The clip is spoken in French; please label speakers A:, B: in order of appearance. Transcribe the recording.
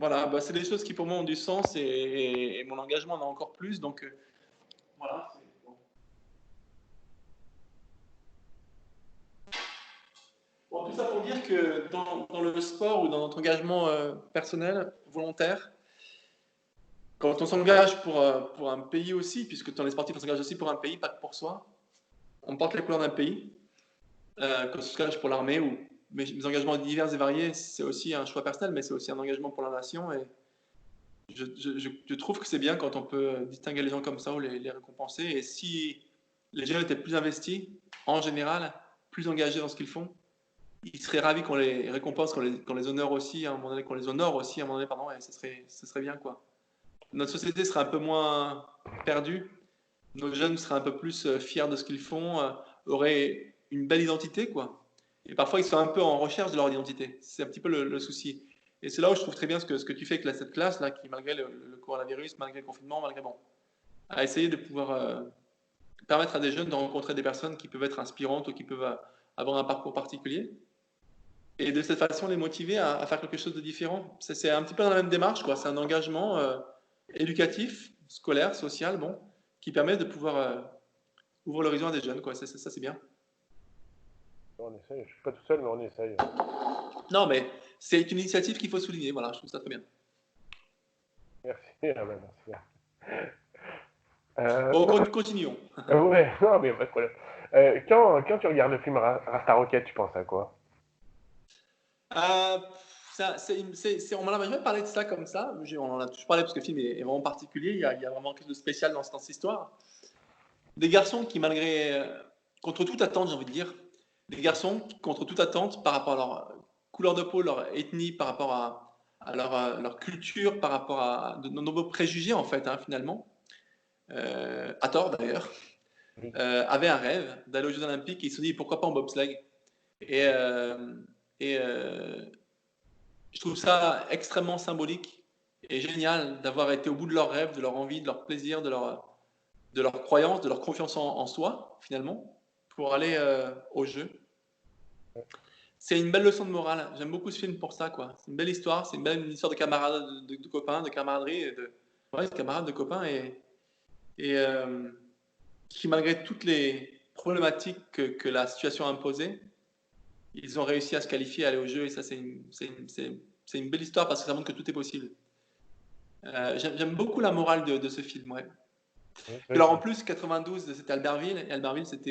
A: Voilà, bah, c'est des choses qui pour moi ont du sens et mon engagement en a encore plus. Donc voilà. Bon, tout ça pour dire que dans le sport ou dans notre engagement personnel, volontaire, quand on s'engage pour un pays aussi, puisque dans les sportifs, on s'engage aussi pour un pays, pas que pour soi, on porte les couleurs d'un pays, quand on s'engage pour l'armée ou mes engagements divers et variés, c'est aussi un choix personnel, mais c'est aussi un engagement pour la nation. Et je trouve que c'est bien quand on peut distinguer les gens comme ça ou les récompenser. Et si les jeunes étaient plus investis, en général, plus engagés dans ce qu'ils font, ils seraient ravis qu'on les récompense, qu'on les honore aussi, à un moment donné, qu'on les honore aussi, à un moment donné, pardon, et ce serait bien, quoi. Notre société serait un peu moins perdue, nos jeunes seraient un peu plus fiers de ce qu'ils font, auraient une belle identité, quoi. Et parfois, ils sont un peu en recherche de leur identité. C'est un petit peu le souci. Et c'est là où je trouve très bien ce que tu fais avec cette classe-là, qui, malgré le coronavirus, malgré le confinement, malgré bon, a essayé de pouvoir permettre à des jeunes de rencontrer des personnes qui peuvent être inspirantes ou qui peuvent avoir un parcours particulier. Et de cette façon, les motiver à faire quelque chose de différent. C'est un petit peu dans la même démarche, quoi. C'est un engagement éducatif, scolaire, social, bon, qui permet de pouvoir ouvrir l'horizon à des jeunes, quoi. Ça, c'est bien.
B: On essaye, je suis pas tout seul, mais on essaye.
A: Non, mais c'est une initiative qu'il faut souligner, voilà, je trouve ça très bien.
B: Merci, ah ben, merci.
A: Bon,
B: Non,
A: continuons.
B: ouais, non, mais pas de problème. Quand tu regardes le film Rasta Rocket, tu penses à quoi?
A: Euh, on m'en a jamais parlé de ça comme ça. On en a toujours parlé parce que le film est vraiment particulier. Il y a vraiment quelque chose de spécial dans cette histoire. Des garçons qui, malgré, contre toute attente, j'ai envie de dire, des garçons qui, contre toute attente, par rapport à leur couleur de peau, leur ethnie, par rapport à leur culture, par rapport à de nombreux préjugés, en fait, hein, finalement, à tort d'ailleurs,
B: Oui.
A: avaient un rêve d'aller aux Jeux Olympiques et ils se sont dit pourquoi pas en bobsleigh. Et, euh, et je trouve ça extrêmement symbolique et génial d'avoir été au bout de leur rêve, de leur envie, de leur plaisir, de leur croyance, de leur confiance en soi, finalement, pour aller au jeu. C'est une belle leçon de morale. J'aime beaucoup ce film pour ça, quoi. C'est une belle histoire, c'est une belle histoire de camarades, de copains, de camaraderie, ouais, de camarades, de copains, et qui, malgré toutes les problématiques que la situation a imposées, ils ont réussi à se qualifier, à aller au jeu, et ça, c'est une belle histoire parce que ça montre que tout est possible. J'aime beaucoup la morale de ce film, ouais.
B: Oui,
A: Alors en plus, 92, c'était Albertville, et Albertville, c'était